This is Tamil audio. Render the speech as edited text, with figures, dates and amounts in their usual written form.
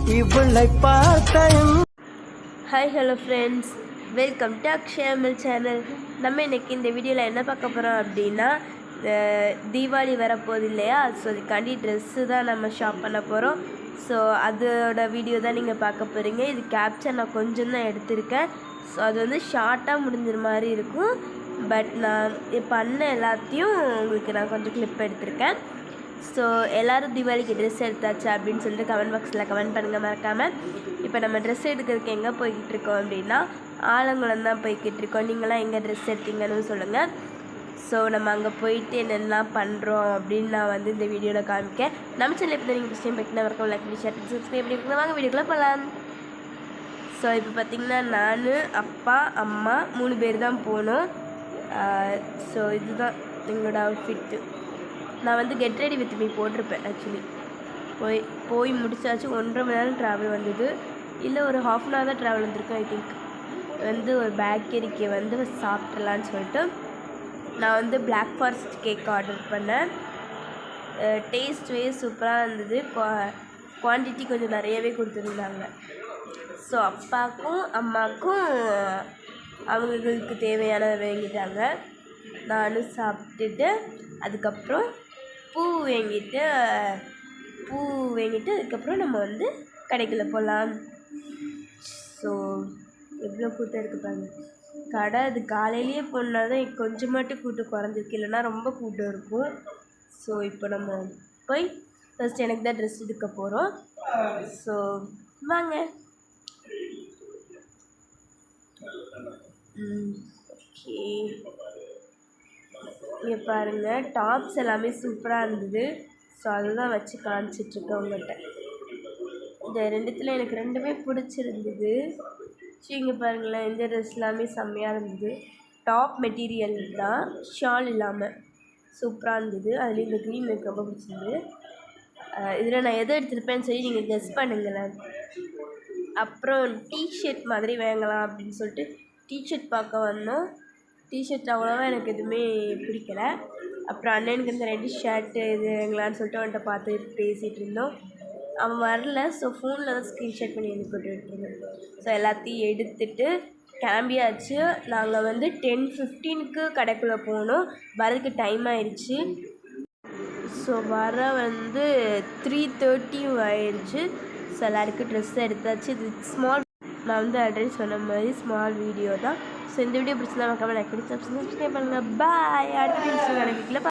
இவளை பார்த்த hi hello friends, welcome to அக்ஷயாமல் சேனல். நம்ம இன்றைக்கி இந்த வீடியோவில் என்ன பார்க்க போகிறோம் அப்படின்னா, தீபாவளி வரப்போகுது இல்லையா, ஸோ அதுக்காண்டி ட்ரெஸ்ஸு தான் நம்ம ஷாப் பண்ண போகிறோம். ஸோ அதோட வீடியோ தான் நீங்கள் பார்க்க போகிறீங்க. இது கேப்சர் நான் கொஞ்சம் தான் எடுத்திருக்கேன். ஸோ அது வந்து ஷார்ட்டாக முடிஞ்சிற மாதிரி இருக்கும். பட் நான் பண்ண எல்லாத்தையும் உங்களுக்கு நான் கொஞ்சம் கிளிப் எடுத்திருக்கேன். ஸோ எல்லோரும் தீபாவளிக்கு ட்ரெஸ் எடுத்தாச்சு அப்படின்னு சொல்லிட்டு கமெண்ட் பாக்ஸில் கமெண்ட் பண்ணுங்கள் மறக்காமல். இப்போ நம்ம ட்ரெஸ் எடுக்கிறதுக்கு எங்கே போய்கிட்டு இருக்கோம் அப்படின்னா, ஆலங்குளம் தான் போய்கிட்டு இருக்கோம். நீங்களாம் எங்கே ட்ரெஸ் எடுத்தீங்கன்னு சொல்லுங்கள். ஸோ நம்ம அங்கே போயிட்டு என்னென்னலாம் பண்ணுறோம் அப்படின்னு நான் வந்து இந்த வீடியோவில் காமிக்கேன். நம்ம சேனல் இப்போ நீங்கள் ஃபஸ்ட் டைம் பார்த்திங்கன்னா மறக்காம லைக் பண்ணி ஷேர் பண்ணி சப்ஸ்கிரைப் பண்ணி வாங்க வீடியோக்குள்ளே போகலாம். ஸோ இப்போ பார்த்திங்கன்னா நான், அப்பா, அம்மா 3 பேர் தான் போகணும். ஸோ இதுதான் எங்களோட அவுட்ஃபிட்டு. நான் வந்து கெட் ரெடி வித் மீ போட்டிருப்பேன். ஆக்சுவலி போய் முடிச்சாச்சு. 1.5 மணி நேரம் ட்ராவல் வந்தது, இல்லை ஒரு ½ அன் ஹவர் தான் ட்ராவல் வந்திருக்கும். ஐ திங்க் வந்து ஒரு பேக்கரிக்கு வந்து சாப்பிட்றலான்னு சொல்லிட்டு நான் வந்து பிளாக் ஃபாரஸ்ட் கேக் ஆர்டர் பண்ணேன். டேஸ்ட் சூப்பராக இருந்தது. குவான்டிட்டி கொஞ்சம் நிறையவே கொடுத்துருந்தாங்க. ஸோ அப்பாவுக்கும் அம்மாவுக்கும் அவங்களுக்கு தேவையானதை வாங்கிட்டாங்க. நானும் சாப்பிட்டுட்டு அதுக்கப்புறம் பூ வாங்கிட்டு அதுக்கப்புறம் நம்ம வந்து கடைக்குள்ளே போகலாம். ஸோ எவ்வளோ கூட்டம் இருக்குது பாருங்க. கடை அது காலையிலேயே போனால் தான் கொஞ்சமாட்டு கூட்டம் குறைஞ்சிருக்கு, இல்லைன்னா ரொம்ப கூட்டம் இருக்கும். ஸோ இப்போ நம்ம போய் ஃபஸ்ட் எனக்கு தான் ட்ரெஸ் எடுக்க போகிறோம். ஸோ வாங்க. ஓகே, இங்கே பாருங்கள், டாப்ஸ் எல்லாமே சூப்பராக இருந்தது. ஸோ அதுதான் வச்சு காமிச்சிட்ருக்கேன் உங்கள்கிட்ட. இந்த ரெண்டுத்தில் எனக்கு ரெண்டுமே பிடிச்சிருந்தது. ஸோ இங்கே பாருங்களேன், இந்த ட்ரெஸ் எல்லாமே செம்மையாக இருந்தது. டாப் மெட்டீரியல் தான், ஷால் இல்லாமல் சூப்பராக இருந்தது. அதில் இந்த க்ரீன் எனக்கு ரொம்ப பிடிச்சிருந்தது. இதில் நான் எதை எடுத்துருப்பேன்னு சொல்லி நீங்கள் கெஸ் பண்ணுங்களேன். அப்புறம் டிஷர்ட் மாதிரி வாங்கலாம் அப்படின்னு சொல்லிட்டு டிஷர்ட் பார்க்க வந்தோம். டிஷர்ட் அவ்வளோவா எனக்கு எதுவுமே பிடிக்கலை. அப்புறம் அண்ணனுக்கு இந்த 2 ஷர்ட்டு இது வாங்கலான்னு சொல்லிட்டு அவன்கிட்ட பார்த்து பேசிகிட்டு இருந்தோம். அவன் வரல. ஸோ ஃபோனில் தான் ஸ்க்ரீன்ஷாட் பண்ணி எனக்கு போட்டுருந்தேன். ஸோ எல்லாத்தையும் எடுத்துகிட்டு கிளம்பியாச்சு. நாங்கள் வந்து 10:15க்கு கடைக்குள்ளே போனோம். வரதுக்கு டைம் ஆயிடுச்சு. ஸோ வர வந்து 3:30 ஆயிடுச்சு. ஸோ எல்லாருக்கும் ட்ரெஸ் எடுத்தாச்சு. இது ஸ்மால், நான் வந்து ஆல்ரெடி சொன்ன மாதிரி ஸ்மால் வீடியோ தான். ஸோ இந்த வீடியோ பிடிச்சதா மறக்காம லைக் பண்ணி சப்ஸ்கிரைப் பண்ணுங்கள். பாய். அடுத்த வீடியோ